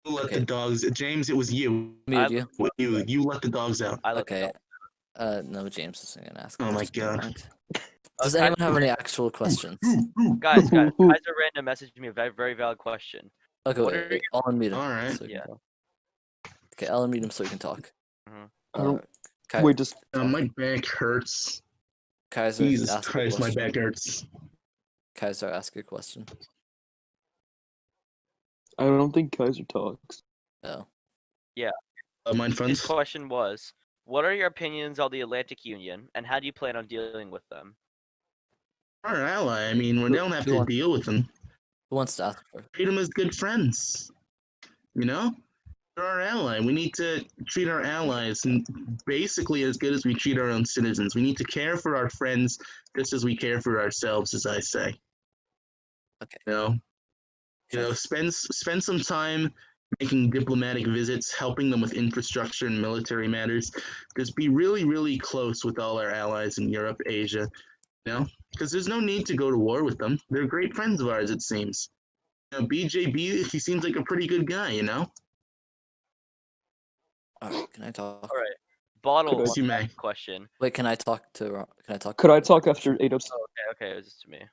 You let Okay. the dogs. James, it was you. Mute you. You let the dogs out. I let the Okay. dog. No, James isn't gonna ask. a Oh my question, never God. mind. Does anyone have any actual questions? Guys, Kaiser Random messaged me a very, very valid question. Okay, What are wait, I'll unmute him. All right. So he can Yeah. talk. Okay, I'll unmute him so he can talk. I don't. Kai- Wait, just My back hurts. Kaiser, Jesus ask a Christ, my question. back hurts. Kaiser, ask your question. I don't think Kaiser talks. No. Mine His friends. question was, what are your opinions on the Atlantic Union, and how do you plan on dealing with them? Our ally. I mean, we don't have to deal with them. Who wants to ask first? Treat them as good friends. They're our ally. We need to treat our allies and basically as good as we treat our own citizens. We need to care for our friends just as we care for ourselves, as I say. Okay. Spend some time making diplomatic visits, helping them with infrastructure and military matters. Just be really, really close with all our allies in Europe, Asia. Because there's no need to go to war with them. They're great friends of ours, it seems. BJB, he seems like a pretty good guy. Alright, can I talk? All right. Bottle Could I- wants You to may. ask a question. Wait, can I talk to? Can I talk? Could I to talk the after question? Adoubs? Oh, okay, it was just to me.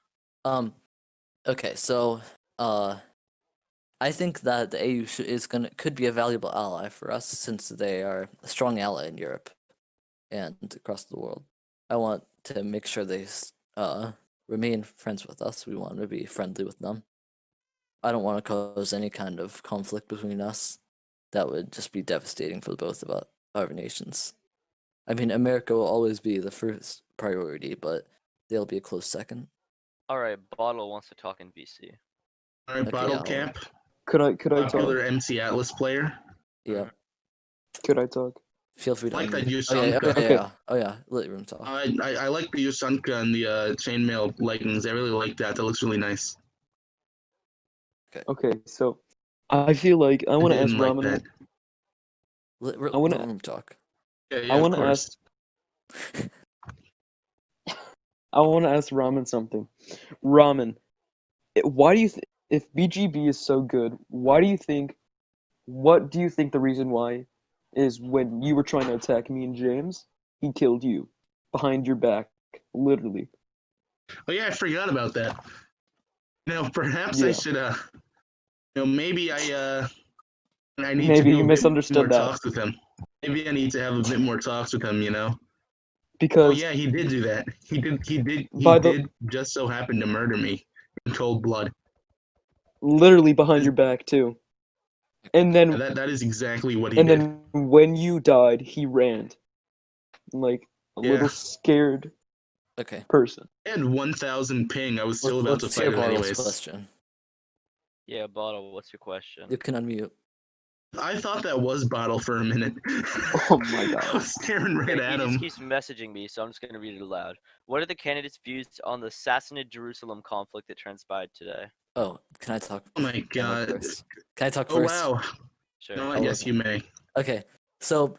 Okay, so I think that the AU could be a valuable ally for us since they are a strong ally in Europe and across the world. I want to make sure they remain friends with us. We want to be friendly with them. I don't want to cause any kind of conflict between us. That would just be devastating for both of our nations. I mean, America will always be the first priority, but they'll be a close second. All right, Bottle wants to talk in VC. All right, Okay, Bottle I'll- Cap, Could I talk? popular MC Atlas player. Yeah. Could I talk? Feel free to I like that unmute. Yusanka. Oh yeah, let room talk. I like the Yusanka and the chainmail leggings. I really like that. That looks really nice. Okay, so I feel like I want to ask didn't like Ramen. that. Let I wanna- room talk. Yeah, I of want to course. ask. I want to ask Ramen something. Ramen, why do you if BGB is so good? Why do you think? What do you think the reason why is when you were trying to attack me and James, he killed you behind your back, literally. Oh yeah, I forgot about that. Perhaps I Yeah. should maybe I need Maybe to do you a bit more misunderstood that. talks with him. Maybe I need to have a bit more talks with him. Oh Because yeah, he did do that. He By the- did just so happen to murder me in cold blood. literally behind your back too. And then That is exactly what he and did. then when you died, he ran. Like a Yeah. little scared Okay. person. I had 1,000 ping. I was still about to Let's fight hear him Bartle's anyways. question. Yeah, Bottle, what's your question? You can unmute. I thought that was Bottle for a minute. Oh my God. I was staring right Okay, at he just him. keeps messaging me, so I'm just gonna read it aloud. What are the candidates' views on the Sassanid Jerusalem conflict that transpired today? Oh, can I talk? Oh my God. First? Can I talk Oh first? wow. Sure. No, I guess you may. Okay, so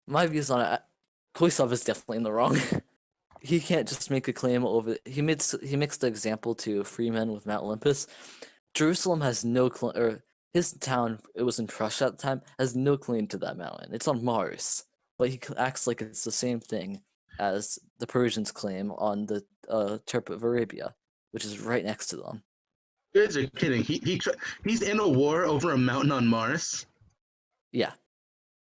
my views on it. Koisov is definitely in the wrong. He can't just make a claim over. He mixed the example to Freeman with Mount Olympus. Jerusalem has no claim, or his town, it was in Prussia at the time, has no claim to that mountain. It's on Mars, but he acts like it's the same thing as the Persians claim on the tip of Arabia, which is right next to them. You guys are kidding. He's in a war over a mountain on Mars. Yeah.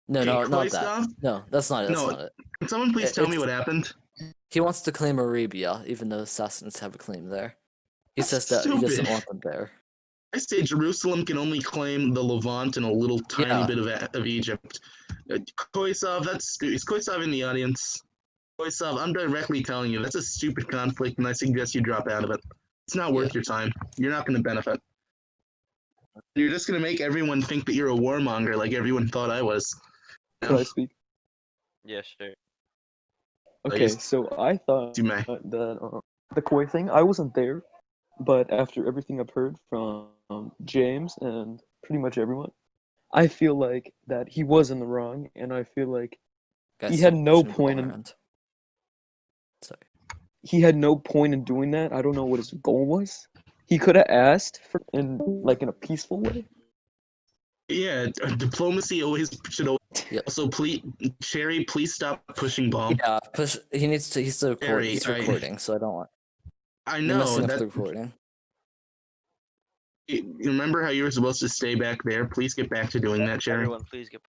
No, Hey, not that. Koisov? No, that's not it. That's No, not it. Can someone please tell me what happened? He wants to claim Arabia, even though the Assassins have a claim there. He That's says that he doesn't stupid. want them there. I say Jerusalem can only claim the Levant and a little tiny Yeah. bit of Egypt. Koisov, is Koisov in the audience? Koisov, I'm directly telling you, that's a stupid conflict, and I suggest you drop out of it. It's not worth your time. You're not going to benefit. You're just going to make everyone think that you're a warmonger like everyone thought I was. Could I speak? Yeah, sure. Okay, Please. so I thought You may. that the koi thing, I wasn't there, but after everything I've heard from James and pretty much everyone, I feel like that he was in the wrong, and I feel like Guys, he had stop no pushing the ball point in around. Sorry. he had no point in doing that. I don't know what his goal was. He could have asked for in a peaceful way. Yeah, diplomacy always should always. Yep. Also, please, Sherry, please stop pushing bomb. Yeah, push. He's to record. Harry, He's recording, so I don't want. I You're know messing up that. the recording. You remember how you were supposed to stay back there? Please get back to doing that, Cherry. Everyone, please get.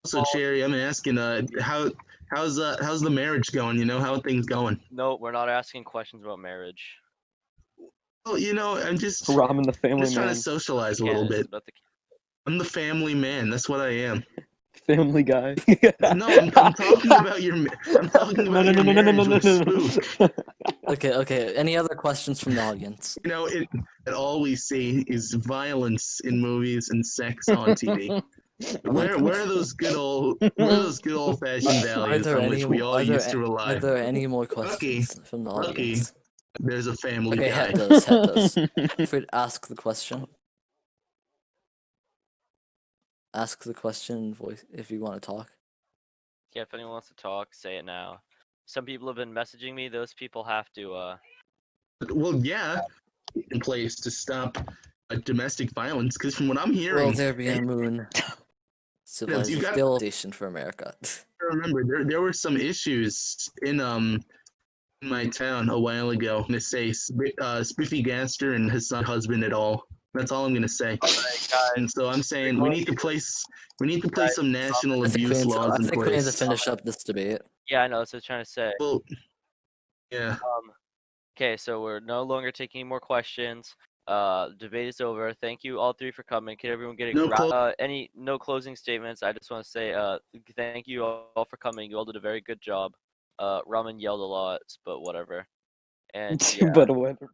So, Cherry, I'm asking, how's the marriage going? You know, how are things going? No, we're not asking questions about marriage. Well, you know, I'm just Ramen the family trying man, to socialize a Can't, little this is bit. about the. I'm the family man. That's what I am. family guy. No, I'm talking about your. I'm talking about your marriage with Spook. Okay. Any other questions from the audience? You know, all we see is violence in movies and sex on TV. Where are those good old fashioned values on which we all used to rely? Are there any more Lucky, questions from the audience? there's a family Okay, guy. Head does. Feel free to ask the question. Ask the question voice if you want to talk. Yeah, if anyone wants to talk, say it now. Some people have been messaging me. Those people have to. Well, yeah, in place to stop domestic violence. Because from what I'm Will hearing, there be a moon? you got Civilization for America. to remember there were some issues in my town a while ago. I'm gonna say Spiffy Gaster and his husband at all. That's all I'm gonna say. And so I'm saying we need to place some national abuse laws in I think we need to place. finish up this debate. Yeah, I know. That's what I was trying to say. Well, yeah. Okay, so we're no longer taking any more questions. Debate is over. Thank you all three for coming. Can everyone get no closing statements? I just want to say thank you all for coming. You all did a very good job. Ramen yelled a lot, but whatever. And yeah, But whatever.